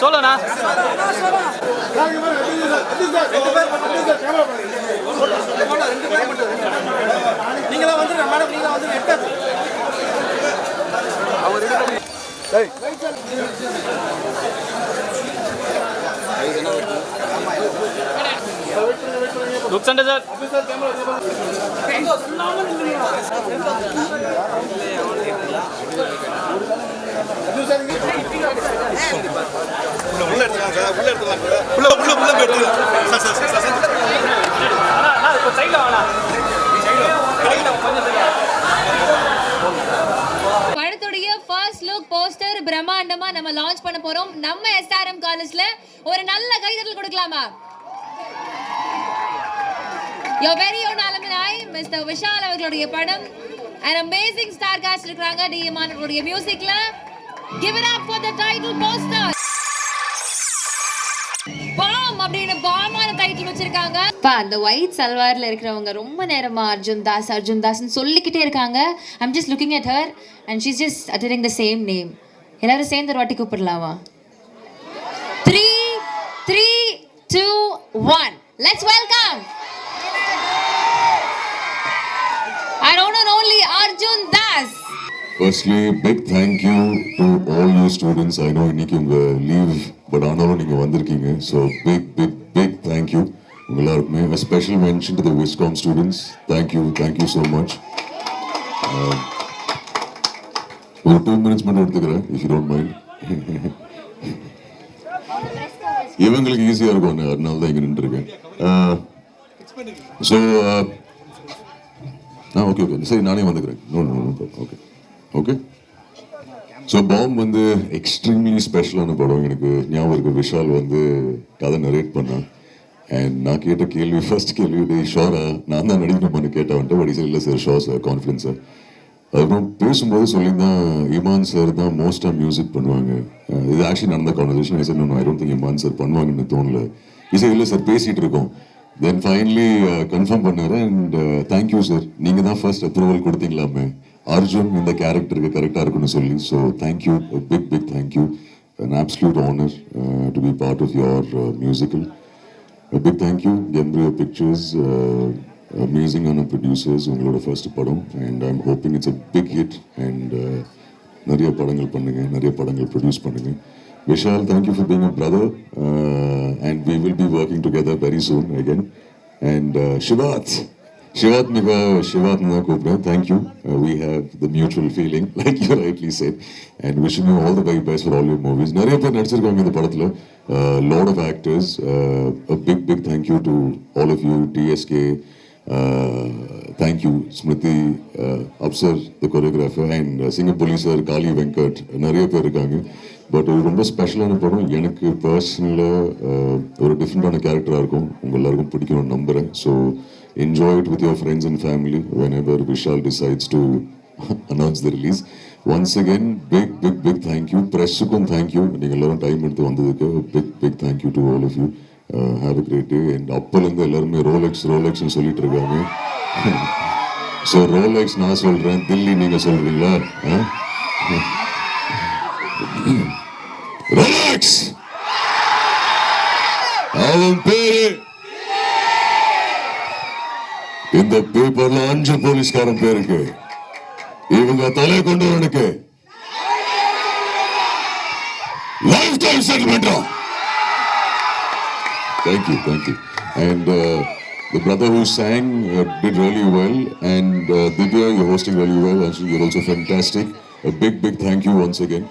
சொல்லண்ணா. நீங்களா வந்து மேடம் நீங்களா வந்து எடுத்தாச்சு. லுக்ஸ் அண்ட் சார் உள்ள எடுத்துக்கலாம் சார், உள்ள எடுத்துக்கலாம் சார், உள்ள உள்ள உள்ள எடுத்துக்கலாம் சார் சார் சார் சார். அண்ணா இப்போ சைடில் வாண்ணா. படத்துடைய ஃபர்ஸ்ட் லுக் போஸ்டர் பிரம்மாண்டமா நம்ம லான்ச் பண்ண போறோம். நம்ம எஸ்ஆர்எம் காலேஜ்ல ஒரு நல்ல கைதட்டல் கொடுக்கலாமா? Your very own alumni Mr. Vishal அவர்களுடைய படம் an amazing star cast இருக்காங்க. டிஎம் அவர்களுடைய மியூசிக்ல give it up for the title poster. Bomb அப்படின பாமான டைட்டில் வச்சிருக்காங்க. அந்த ஒயிட் சல்வார்ல இருக்கிறவங்க ரொம்ப நேரமா அர்ஜுன் தாஸ்னு சொல்லிக்கிட்டே இருக்காங்க. I'm just looking at her and she's just uttering the same name. எல்லாரும் சேர்ந்து ஒரு வாட்டி கூப்பிடலாமா? 3 3 2 1 let's welcome our own and only Arjun Das. Firstly, big thank you to all you students. I know இன்னைக்கு உங்க லீவ் பட் ஆனாலும் நீங்க வந்திருக்கீங்க. So big thank you எல்லாருக்குமே. A special mention to the Viscom students. Thank you so much. ஒரு 2 minutes மட்டும் எடுத்துக்கிறேன் if you don't mind. இவங்களுக்கு ஈஸியா இருக்கும், அதனால தான் இங்க நின்றுருக்கேன். ஸோ ஓகே சரி, நானே வந்துக்கிறேன். ஓகே ஸோ பாம் வந்து எக்ஸ்ட்ரீம்லி ஸ்பெஷலான படம். எனக்கு ஞாபகம் இருக்கு, விஷால் வந்து கதை நரேட் பண்ணான். அண்ட் நான் கேட்ட கேள்வி, ஃபர்ஸ்ட் கேள்வி, ஷோரா நான் தான் நடிக்கணுமான்னு கேட்டவன்ட்டு. பட் இல்லை sir, show sir, confidence sir. அதுக்கப்புறம் பேசும்போது சொல்லியிருந்தான் இமான் சார் தான் மோஸ்ட்டாக மியூசிக் பண்ணுவாங்க. இது ஆக்சுவலி நடந்த conversation. I don't think Imman sir பண்ணுவாங்கன்னு தோணல. இசை இல்லை சார், பேசிகிட்டு இருக்கோம். தென் ஃபைனலி கன்ஃபார்ம் பண்ணாரு. அண்ட் தேங்க்யூ சார், நீங்கள் தான் ஃபர்ஸ்ட் அப்ரூவல் கொடுத்தீங்களாமே அர்ஜுன் இந்த கேரக்டருக்கு கரெக்டாக இருக்குன்னு சொல்லி. So thank you, big thank you. an absolute honor to be part of your musical. A big thank you, Embryo Pictures, amazing on producers, உங்களோட first படம். And I'm hoping it's a big hit and நிறைய படங்கள் பண்ணுங்க, நிறைய படங்கள் produce பண்ணுங்க. Vishal, thank you for being a brother, and we will be working together very soon again. And Shivat na கூப்பிடுறேன். Thank you. We have the mutual feeling, like you rightly said, and wishing you all the very best for all your movies. நிறைய பேர் நடிச்சிருக்காங்க இந்த படத்துல, lot of actors. A big thank you to all of you. TSK, thank you. Smriti, Upsar, the choreographer, and Singapore sir, Kali Venkat, நிறைய பேர் இருக்காங்க. But ஒரு ரொம்ப ஸ்பெஷலான படம். எனக்கு பர்சனலாக ஒரு டிஃப்ரெண்டான கேரக்டராக இருக்கும், உங்கள் எல்லாருக்கும் பிடிக்கணும்னு நம்புகிறேன். So enjoy it with your friends and family whenever Vishal decides to announce the release. Once again, big thank you. Press-க்கும் thank you. நீங்கள் எல்லாரும் டைம் எடுத்து வந்ததுக்கு big thank you to all of you. Have a great day. And அப்போலேருந்து எல்லாருமே ரோலெக்ஸ்னு சொல்லிட்டு இருக்காங்க. So Rolex நான் சொல்கிறேன், தில்லி நீங்கள் சொல்கிறீங்களா? ரோலெக்ஸ் அவன் பேரு இந்த பேப்பர்ல 5 போலீஸ்காரன் பேருக்கு, இவங்க தலை கொண்டவனுக்கு life time settlement. Thank you. And the brother who sang did really well, and Divya, you're hosting really well. Actually, you're also fantastic. A big thank you once again.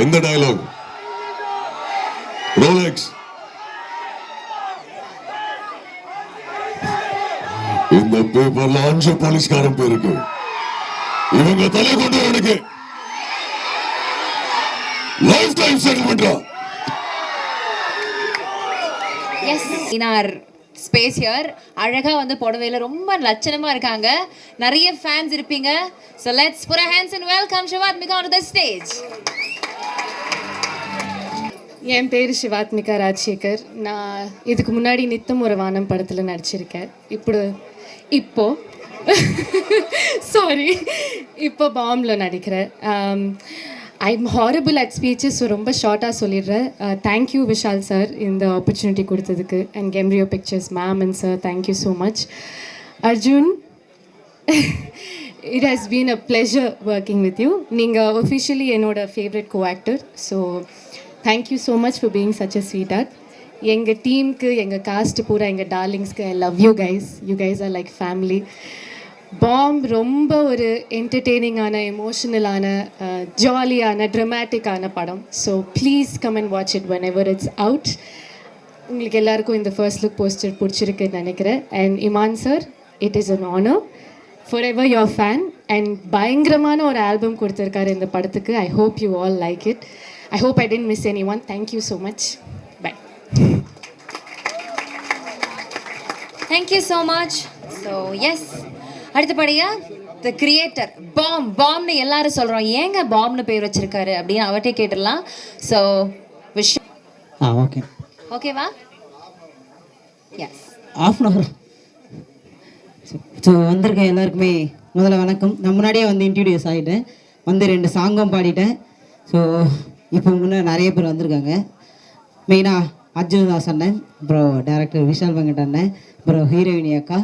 In the dialogue, Rolex. இந்த பேப்பர்ல 5 போலீஸ்காரன் பேருக்கு, இவங்க தலை கொண்டவனுக்கு life time settlement. Yes, in our space here அழகா வந்து புடவையில ரொம்ப லட்சணமா இருக்காங்க. நிறைய ஃபேன்ஸ் இருப்பீங்க. So let's put our hands and welcome Shivatmika onto the stage. என் பேர் சிவாத்மிகா ராஜசேகர். நான் இதுக்கு முன்னாடி நித்தம் ஒரு வானம் படத்தில் நடிச்சிருக்கேன். இப்போ பாம்பில் நடிக்கிறேன். I'm horrible at speeches, so ரொம்ப ஷார்ட்டாக சொல்லிடுறேன். தேங்க்யூ விஷால் சார் இந்த ஆப்பர்ச்சுனிட்டி கொடுத்ததுக்கு, அண்ட் கெம்ரியோ pictures ma'am and sir, thank you so much. Arjun, it has been a pleasure working with you. நீங்கள் officially என்னோட favourite co-actor, so thank you so much for being such a sweetheart. எங்கள் டீமுக்கு, எங்கள் cast பூரா, எங்கள் டார்லிங்ஸ்க்கு, I love you guys. You guys are like family. Bomb ரொம்ப ஒரு என்டர்டெய்னிங்கான, எமோஷனலான, ஜாலியான, ட்ரமாட்டிக்கான படம். So please come and watch it whenever it's out. உங்களுக்கு எல்லாருக்கும் இந்த ஃபர்ஸ்ட் லுக் போஸ்டர் பிடிச்சிருக்குன்னு நினைக்கிறேன். And Imman sir, it is an honour. forever your fan, and பயங்கரமான ஒரு ஆல்பம் கொடுத்துருக்காரு இந்த படத்துக்கு. I hope you all like it. I hope I didn't miss anyone. Thank you so much. Bye. Thank you so much. So yes, அடுத்தபடியா த creator பாம்னு எல்லாரும் சொல்கிறோம், ஏங்க பாம்னு பேர் வச்சிருக்காரு அப்படின்னு அவர்கிட்ட கேட்டுடலாம். ஸோ ஓகே ஓகேவா? Yes. Half an hour. So வந்திருக்க எல்லாருக்குமே முதல்ல வணக்கம். நான் முன்னாடியே வந்து இன்ட்ரடியூஸ் ஆகிட்டேன், வந்து 2 சாங்கும் பாடிட்டேன். ஸோ இப்போ முன்னே நிறைய பேர் வந்திருக்காங்க. மெயினாக அர்ஜுன் தாஸ் அண்ணன், அப்புறம் டேரக்டர் விஷால் வெங்கட் அண்ணன், அப்புறம் ஹீரோயினி அக்கா,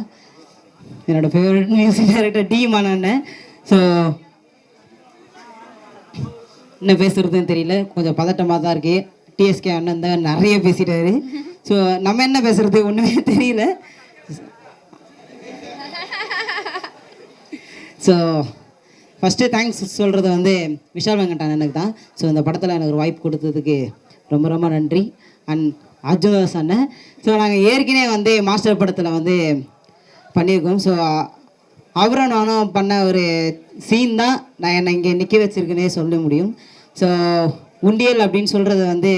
என்னோடய ஃபேவரட் மியூசிக் டைரக்டர் டீமான அண்ணன். ஸோ என்ன பேசுகிறதுன்னு தெரியல, கொஞ்சம் பதட்டமாக தான் இருக்கு. டிஎஸ்கே அண்ணன் தான் நிறைய பேசிட்டாரு. ஸோ நம்ம என்ன பேசுகிறது ஒன்றுமே தெரியல. ஸோ ஃபஸ்ட்டு தேங்க்ஸ் சொல்கிறது வந்து விஷால் வெங்கட் அண்ணனுக்கு தான். ஸோ இந்த படத்தில் எனக்கு ஒரு வாய்ப்பு கொடுத்ததுக்கு ரொம்ப ரொம்ப நன்றி. அண்ட் அர்ஜுன் தாஸ் அண்ணன். ஸோ நாங்கள் ஏற்கனவே வந்து மாஸ்டர் படத்தில் வந்து பண்ணியிருக்கோம். ஸோ அவரும் நானும் பண்ண ஒரு சீன் தான் நான் என்னை இங்கே நிற்க வச்சுருக்குன்னே சொல்ல முடியும். ஸோ உண்டியல் அப்படின்னு சொல்கிறது வந்து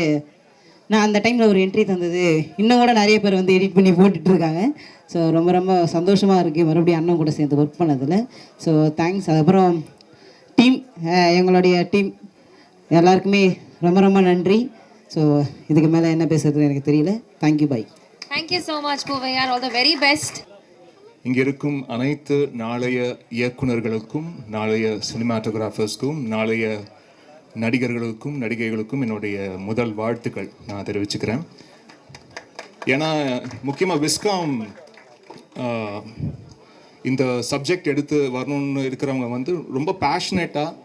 நான் அந்த டைமில் ஒரு என்ட்ரி தந்தது இன்னும் கூட நிறைய பேர் வந்து எடிட் பண்ணி போட்டுட்ருக்காங்க. ஸோ ரொம்ப ரொம்ப சந்தோஷமாக இருக்குது மறுபடியும் அண்ணன் கூட சேர்ந்து ஒர்க் பண்ணதில். So thanks. அதுக்கப்புறம் டீம், எங்களுடைய டீம் எல்லாருக்குமே ரொம்ப ரொம்ப நன்றி. ஸோ இதுக்கு மேலே என்ன பேசுறதுன்னு எனக்கு தெரியல. Thank you, bye. Thank you so much Poovaiyar. All the very best. இங்கே இருக்கும் அனைத்து நாளைய இயக்குநர்களுக்கும், நாளைய சினிமாட்டோகிராஃபர்ஸ்க்கும், நாளைய நடிகர்களுக்கும் நடிகைகளுக்கும் என்னுடைய முதல் வாழ்த்துக்கள் நான் தெரிவிச்சுக்கிறேன். ஏன்னா முக்கியமாக விஸ்காம் இந்த சப்ஜெக்ட் எடுத்து வரணும்னு இருக்கிறவங்க வந்து ரொம்ப பேஷனேட்டாக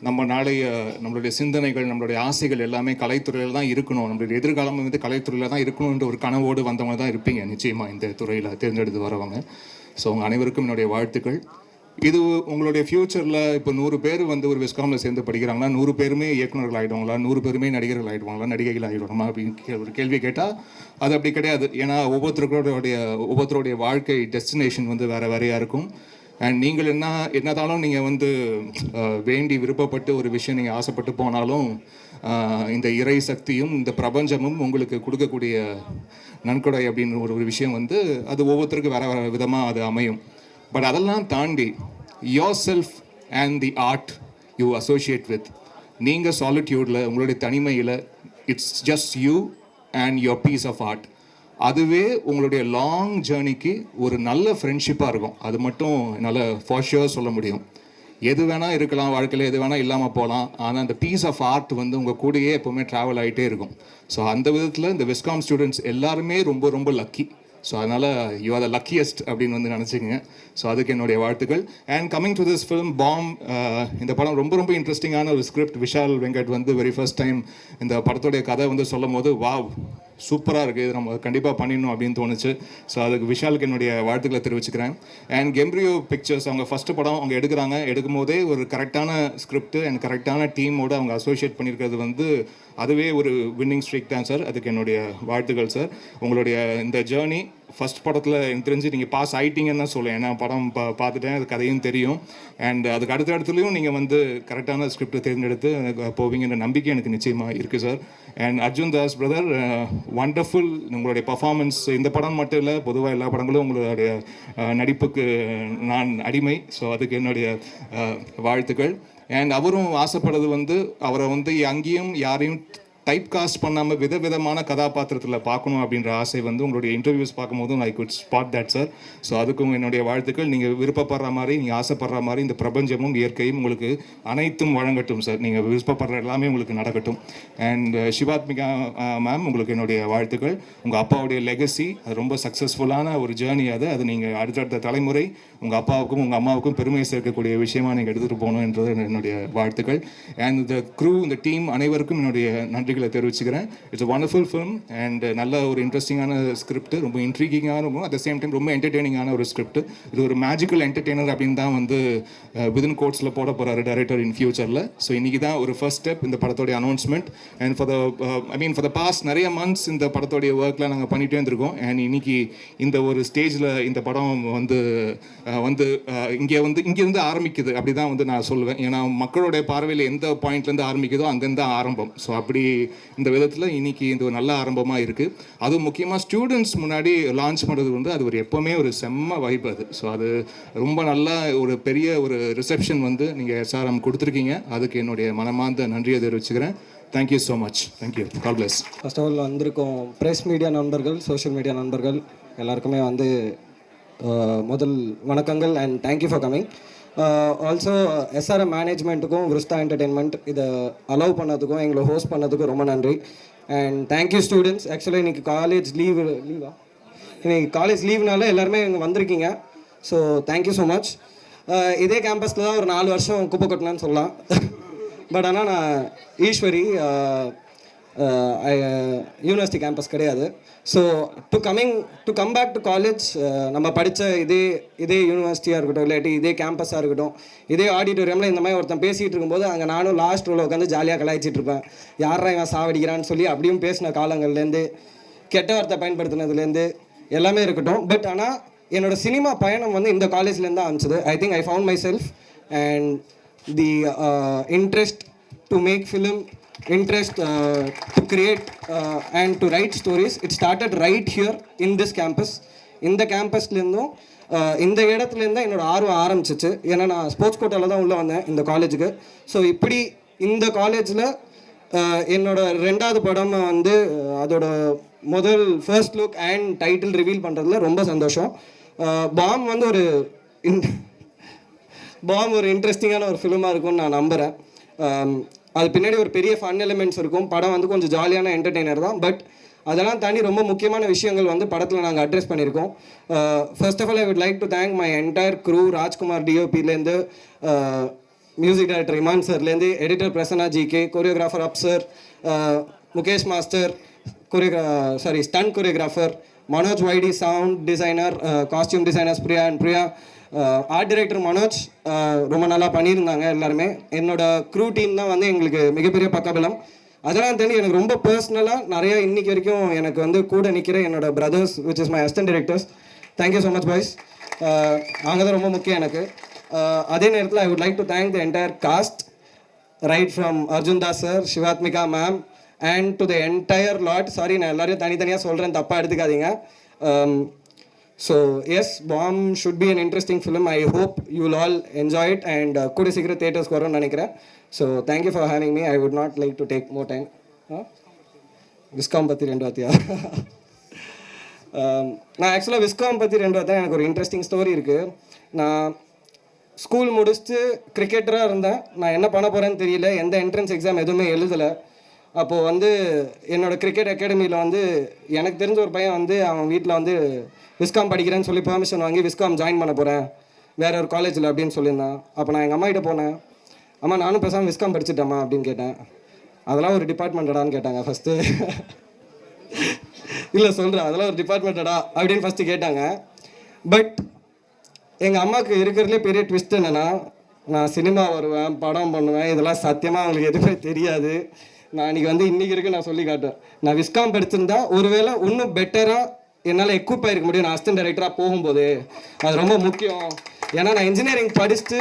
நம்மளுடைய சிந்தனைகள், நம்மளுடைய ஆசைகள் எல்லாமே கலைத்துறையில் தான் இருக்கணும், நம்மளுடைய எதிர்காலம் வந்து கலைத்துறையில் தான் இருக்கணுன்ற ஒரு கனவோடு வந்தவங்க தான் இருப்பீங்க நிச்சயமாக இந்த துறையில் தேர்ந்தெடுத்து வரவங்க. ஸோ உங்கள் அனைவருக்கும் என்னுடைய வாழ்த்துக்கள். இது உங்களுடைய ஃப்யூச்சரில் இப்போ 100 பேர் வந்து ஒரு விஸ்காமில் சேர்ந்து படிக்கிறாங்கன்னா 100 பேருமே இயக்குநர்கள் ஆகிடுவாங்களா, 100 பேருமே நடிகர்கள் ஆகிடுவாங்களா, நடிகைகள் ஆகிடுவாங்களா அப்படின்னு ஒரு கேள்வி கேட்டால் அது அப்படி கிடையாது. ஏன்னா ஒவ்வொருத்தருடைய வாழ்க்கை டெஸ்டினேஷன் வந்து வேறு வேறையாக இருக்கும். அண்ட் நீங்கள் என்னதாலும் நீங்கள் வந்து வேண்டி விருப்பப்பட்டு ஒரு விஷயம் நீங்கள் ஆசைப்பட்டு போனாலும் இந்த இறை சக்தியும் இந்த பிரபஞ்சமும் உங்களுக்கு கொடுக்கக்கூடிய நன்கொடை அப்படின்னு ஒரு விஷயம் வந்து அது ஒவ்வொருத்தருக்கும் வேறு வேறு விதமாக அது அமையும். பட் அதெல்லாம் தாண்டி your self and the art you associate with, நீங்கள் சாலிட்யூடில் உங்களுடைய தனிமையில் it's just you and your piece of art, அதுவே உங்களுடைய லாங் ஜேர்னிக்கு ஒரு நல்ல ஃப்ரெண்ட்ஷிப்பாக இருக்கும். அது மட்டும் என்னால் ஃபார் ஷுர் சொல்ல முடியும். எது வேணால் இருக்கலாம் வாழ்க்கையில், எது வேணால் இல்லாமல் போகலாம், ஆனால் அந்த பீஸ் ஆஃப் ஆர்ட் வந்து உங்கள் கூடயே எப்போவுமே ட்ராவல் ஆகிட்டே இருக்கும். ஸோ அந்த விதத்தில் இந்த விஸ்காம் ஸ்டூடெண்ட்ஸ் எல்லாருமே ரொம்ப ரொம்ப லக்கி. ஸோ அதனால் யூ ஆர் த லக்கியஸ்ட் அப்படின்னு வந்து நினச்சிக்கங்க. ஸோ அதுக்கு என்னுடைய வாழ்த்துக்கள். And coming to this film fam, இந்த படம் ரொம்ப ரொம்ப இன்ட்ரெஸ்டிங்கான ஒரு ஸ்கிரிப்ட். விஷால் வெங்கட் வந்து வெரி ஃபர்ஸ்ட் டைம் இந்த படத்துடைய கதை வந்து சொல்லும் போது வாவ் சூப்பராக இருக்குது, இது நம்ம கண்டிப்பாக பண்ணிடணும் அப்படின்னு தோணுச்சு. ஸோ அதுக்கு விஷாலுக்கு என்னுடைய வாழ்த்துக்களை தெரிவிச்சுக்கிறேன். அண்ட் கெம்ரியோ பிக்சர்ஸ் அவங்க ஃபஸ்ட்டு படம் அவங்க எடுக்கும் போதே ஒரு கரெக்டான ஸ்கிரிப்ட் அண்ட் கரெக்டான டீமோடு அவங்க அசோசியேட் பண்ணியிருக்கிறது வந்து அதுவே ஒரு வின்னிங் ஸ்ட்ரீக் தான் சார். அதுக்கு என்னுடைய வாழ்த்துக்கள் சார். உங்களுடைய இந்த ஜேர்னி ஃபஸ்ட் படத்தில் எனக்கு தெரிஞ்சு நீங்கள் பாஸ் ஆகிட்டீங்கன்னு தான் சொல்லுவேன். ஏன்னா படம் பார்த்துட்டேன், அது கதையும் தெரியும். அண்ட் அதுக்கு அடுத்த இடத்துலையும் நீங்கள் வந்து கரெக்டான ஸ்கிரிப்ட் தேர்ந்தெடுத்து போவீங்கன்ற நம்பிக்கை எனக்கு நிச்சயமாக இருக்குது sir. And Arjun Das brother, wonderful உங்களுடைய பர்ஃபார்மன்ஸ். இந்த படம் மட்டும் இல்லை, பொதுவாக எல்லா படங்களும் உங்களுடைய நடிப்புக்கு நான் அடிமை. ஸோ அதுக்கு என்னுடைய வாழ்த்துக்கள். அண்ட் அவரும் ஆசைப்படுறது வந்து அவரை வந்து அங்கேயும் யாரையும் டைப் காஸ்ட் பண்ணாமல் விதவிதமான கதாபாத்திரத்தில் பார்க்கணும் அப்படின்ற ஆசை வந்து உங்களுடைய இன்டர்வியூஸ் பார்க்கும்போதும் I could spot that sir. So அதுக்கும் என்னுடைய வாழ்த்துக்கள். நீங்கள் விருப்பப்படுற மாதிரி, நீங்கள் ஆசைப்படுற மாதிரி இந்த பிரபஞ்சமும் இயற்கையும் உங்களுக்கு அனைத்தும் வழங்கட்டும் சார். நீங்கள் விருப்பப்படுற எல்லாமே உங்களுக்கு நடக்கட்டும். அண்ட் சிவாத்மிகா மேம், உங்களுக்கு என்னுடைய வாழ்த்துக்கள். உங்கள் அப்பாவுடைய லெகசி அது ரொம்ப சக்ஸஸ்ஃபுல்லான ஒரு ஜேர்னி. அது நீங்கள் அடுத்தடுத்த தலைமுறை உங்கள் அப்பாவுக்கும் உங்கள் அம்மாவுக்கும் பெருமை சேர்க்கக்கூடிய விஷயமா நீங்கள் எடுத்துகிட்டு போகணும் என்றது என்னுடைய வாழ்த்துக்கள். அண்ட் இந்த க்ரூ, இந்த டீம் அனைவருக்கும் என்னுடைய நன்றிகளை தெரிவிச்சுக்கிறேன். இட்ஸ் வண்டர்ஃபுல் ஃபிலிம் அண்ட் நல்ல ஒரு இன்ட்ரெஸ்டிங்கான ஸ்கிரிப்ட், ரொம்ப இன்ட்ரீகிங்கான இருக்கும், அட் த சேம் டைம் ரொம்ப என்டர்டெய்னிங்கான ஒரு ஸ்கிரிப்ட். இது ஒரு மேஜிக்கல் என்டர்டெய்னர் அப்படின்னு தான் வந்து விதின் கோட்ஸில் போட போகிறாரு டைரக்டர் இன் ஃபியூச்சரில். ஸோ இன்றைக்கி தான் ஒரு ஃபர்ஸ்ட் ஸ்டெப் இந்த படத்தோடைய announcement. And for the past நிறைய மந்த்ஸ் இந்த படத்தோடைய ஒர்க்கில் நாங்கள் பண்ணிகிட்டே இருந்திருக்கோம். அண்ட் இன்னைக்கு இந்த ஒரு ஸ்டேஜில் இந்த படம் வந்து இங்கேருந்து ஆரம்பிக்குது அப்படி தான் வந்து நான் சொல்லுவேன். ஏன்னா மக்களுடைய பார்வையில் எந்த பாயிண்ட்லேருந்து ஆரம்பிக்குதோ அங்கேருந்து ஆரம்பம். ஸோ அப்படி இந்த விதத்தில் இன்னைக்கு இந்த ஒரு நல்ல ஆரம்பமாக இருக்குது. அதுவும் முக்கியமாக ஸ்டூடெண்ட்ஸ் முன்னாடி லான்ச் பண்ணுறது வந்து அது ஒரு எப்போவுமே ஒரு செம்ம வைப் அது. ஸோ அது ரொம்ப நல்ல ஒரு பெரிய ஒரு ரிசப்ஷன் வந்து நீங்கள் SRM கொடுத்துருக்கீங்க. அதுக்கு என்னுடைய மனமார்ந்த நன்றியை தெரிவிச்சுக்கிறேன். Thank you so much. Thank you. God bless. First of all வந்திருக்கோம் ப்ரெஸ் மீடியா நண்பர்கள், சோஷியல் மீடியா நண்பர்கள் எல்லாருக்குமே வந்து முதல் வணக்கங்கள் and thank you for coming. Also SRM மேனேஜ்மெண்ட்டுக்கும் விருஸ்தா என்டர்டெயின்மெண்ட் இதை அலோவ் பண்ணதுக்கும் எங்களை ஹோஸ்ட் பண்ணதுக்கும் ரொம்ப நன்றி. And thank you students. ஆக்சுவலாக இன்றைக்கி காலேஜ் லீவா இன்றைக்கி காலேஜ் லீவ்னால எல்லாருமே இங்கே வந்திருக்கீங்க. So thank you so much. இதே கேம்பஸில் தான் ஒரு 4 வருஷம் குப்பை கொட்டினான்னு சொல்லலாம். பட் ஆனால் நான் ஈஸ்வரி யூனிவர்சிட்டி கேம்பஸ் கிடையாது. So to come back to college, நம்ம படித்த இதே யூனிவர்சிட்டியாக இருக்கட்டும், இல்லாட்டி இதே கேம்பஸாக இருக்கட்டும், இதே ஆடிட்டோரியமில் இந்த மாதிரி ஒருத்தன் பேசிகிட்டு இருக்கும்போது அங்கே நானும் லாஸ்ட் ரோவில் உட்காந்து ஜாலியாக கலாய்ச்சிட்டு இருப்பேன். யாரா இவன் சாவடிக்கிறான்னு சொல்லி அப்படியும் பேசின காலங்கள்லேருந்து, கெட்ட வார்த்தை பயன்படுத்தினதுலேருந்து எல்லாமே இருக்கட்டும். பட் ஆனால் என்னோடய சினிமா பயணம் வந்து இந்த காலேஜ்லேருந்து தான் ஆரம்பிச்சது. I think I found my self and the interest to make film, interest to create and to write stories. It started right here in this campus. இந்த கேம்பஸ்லேருந்தும் இந்த இடத்துலேருந்து என்னோட ஆர்வம் ஆரம்பிச்சிச்சு. ஏன்னா நான் ஸ்போர்ட்ஸ் கோட்டாவில் தான் உள்ளே வந்தேன் இந்த காலேஜுக்கு. ஸோ இப்படி இந்த காலேஜில் என்னோட 2வது படம் வந்து அதோட first look and title reveal பண்ணுறதுல ரொம்ப சந்தோஷம். பாம் வந்து ஒரு இன்ட்ரெஸ்டிங்கான ஒரு ஃபிலிமாக இருக்கும்னு நான் நம்புகிறேன். அது பின்னாடி ஒரு பெரிய ஃபன் எலிமெண்ட்ஸ் இருக்கும். படம் வந்து கொஞ்சம் ஜாலியான என்டர்டெய்னர் தான். பட் அதெல்லாம் தாண்டி ரொம்ப முக்கியமான விஷயங்கள் வந்து படத்தில் நாங்கள் அட்ரெஸ் பண்ணியிருக்கோம். First of all I would like to thank my entire crew. Rajkumar டிஓபிலேருந்து, மியூசிக் டைரக்டர் இமான் சார்லேருந்து, எடிட்டர் பிரசன்னா ஜிகே, கோரியோகிராஃபர் அப் sir, Mukesh master, stunt choreographer Manoj வைடி, sound designer, costume designers Priya and Priya, art director Manoj ரொம்ப நல்லா பண்ணியிருந்தாங்க எல்லாருமே. என்னோட க்ரூ டீம் தான் வந்து எங்களுக்கு மிகப்பெரிய பக்கபலம். அதெல்லாம் தாண்டி எனக்கு ரொம்ப பர்சனலாக நிறைய இன்னைக்கு வரைக்கும் எனக்கு வந்து கூட நிற்கிற என்னோட brothers which is my assistant directors. Thank you so much boys. அவங்க தான் ரொம்ப முக்கியம் எனக்கு. அதே நேரத்தில் ஐ would like to thank the entire cast, right from Arjun Das sir, Shivathmika ma'am and to the entire lot. Sorry, நான் எல்லாரையும் தனித்தனியாக சொல்கிறேன், தப்பாக எடுத்துக்காதீங்க. So yes, Bomb should be an interesting film. I hope you will all enjoy it and kuda secret theaters ku varum nenikiren. So thank you for having me. I would not like to take more time. Viscom பத்தி 2 வார்த்தையா? நான் ஆக்சுவலாக viscom பற்றி 2 வார்த்தை எனக்கு ஒரு interesting story இருக்குது. நான் ஸ்கூல் முடிச்சுட்டு கிரிக்கெட்டராக இருந்தேன். நான் என்ன பண்ண போகிறேன்னு தெரியல, எந்த என்ட்ரன்ஸ் எக்ஸாம் எதுவுமே எழுதலை. அப்போது வந்து என்னோடய கிரிக்கெட் அகாடமியில் வந்து எனக்கு தெரிஞ்ச ஒரு பையன் வந்து அவன் வீட்டில் வந்து விஸ்காம் படிக்கிறேன்னு சொல்லி பெர்மிஷன் வாங்கி விஸ்காம் ஜாயின் பண்ண போகிறேன் வேறு ஒரு காலேஜில் அப்படின்னு சொல்லியிருந்தான். அப்போ நான் எங்கள் அம்மாகிட்ட போனேன். அம்மா நானும் பேசாமல் விஸ்காம் படிச்சுட்டேம்மா அப்படின்னு கேட்டேன். அதெல்லாம் ஒரு டிபார்ட்மெண்ட்டடான்னு கேட்டாங்க ஃபஸ்ட்டு. இல்லை சொல்கிறேன், அதெல்லாம் ஒரு டிபார்ட்மெண்ட்டடா அப்படின்னு ஃபஸ்ட்டு கேட்டாங்க. பட் எங்கள் அம்மாவுக்கு இருக்கிறதுலே பெரிய ட்விஸ்ட் என்னென்னா, நான் சினிமா வருவேன், படம் பண்ணுவேன், இதெல்லாம் சத்தியமாக அவங்களுக்கு எதுவுமே தெரியாது. நான் இன்றைக்கி வரைக்கும் நான் சொல்லி காட்டுவேன். நான் விஸ்காம் படிச்சிருந்தா ஒருவேளை இன்னும் பெட்டராக என்னால் எக்யூப் ஆகிருக்க முடியும். நான் அசிஸ்டன்ட் டைரக்டராக போகும்போது அது ரொம்ப முக்கியம். ஏன்னா நான் இன்ஜினியரிங் படிச்சுட்டு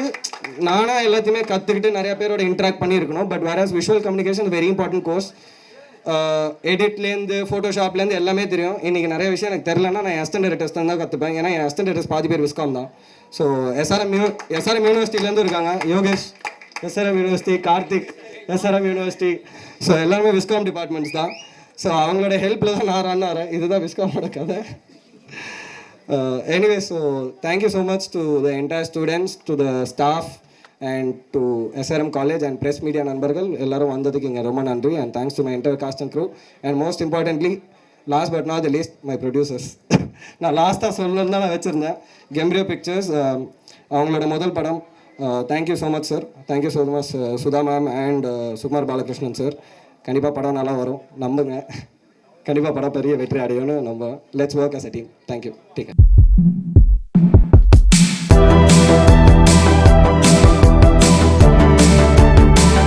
நானாக எல்லாத்தையுமே கற்றுக்கிட்டு நிறைய பேரோட இன்ட்ராக்ட் பண்ணியிருக்கணும். பட் வேற visual communication very important course. எடிட்லேருந்து ஃபோட்டோஷாப்லேருந்து எல்லாமே தெரியும். இன்றைக்கி நிறைய விஷயம் எனக்கு தெரிலன்னா நான் அசிஸ்டன்ட் டைரக்டர்ஸ் தான் கற்றுப்பேன். ஏன்னா என் அசிஸ்டன்ட் டைரக்டர்ஸ் பாதி பேர் விஸ்காம் தான். ஸோ எஸ்ஆர்எம் யூனிவர்சிட்டிலேருந்து இருக்காங்க. Yogesh, SRM university, Karthik, SRM university. So எல்லாருமே விஸ்காம் டிபார்ட்மெண்ட்ஸ் தான். ஸோ அவங்களோட ஹெல்ப்பில் தான் நான் ரன் ஆகிறேன். இதுதான் விஸ்காமோட கதை. Anyway, so thank you so much to the entire students, to the staff and to SRM College and press media நண்பர்கள் எல்லாரும் வந்ததுக்கு இங்கே ரொம்ப நன்றி. And thanks to my entire cast and crew. And most importantly, last but not the least, my producers. நான் லாஸ்ட்டாக சொல்லணும்னு தான் நான் வச்சுருந்தேன். கெம்ப்ரியோ பிக்சர்ஸ் அவங்களோட முதல் படம். Thank you so much sir. Thank you so much Sudha ma'am and Sukumar Balakrishnan sir. கண்டிப்பாக படம் நல்லா வரும், நம்புங்க. கண்டிப்பாக படம் பெரிய வெற்றி அடையும்னு நம்ம let's work as a team. Thank you. Take care.